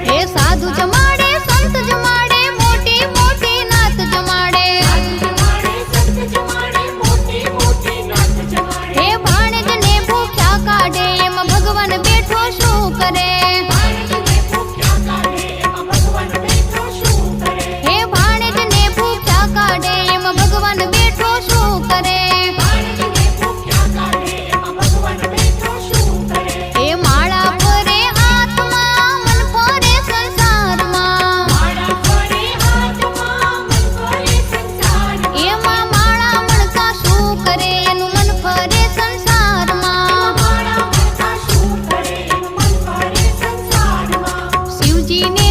એ સાધુ જમાડે સંત જમાડે મોટી મોટી નાત જમાડે એ ભાણેજને ભૂખ્યા કાઢે એમાં ભગવાન બેઠો શું કરે હે ભાણેજને ભૂખ્યા કાઢે એમાં ભગવાન બેઠો શું કરે એ માળા ફરે હાથમાં મન ફરે સંસારમાં એમાં માળા મણકા શું કરે એનું મન ફરે સંસારમાં શિવજીને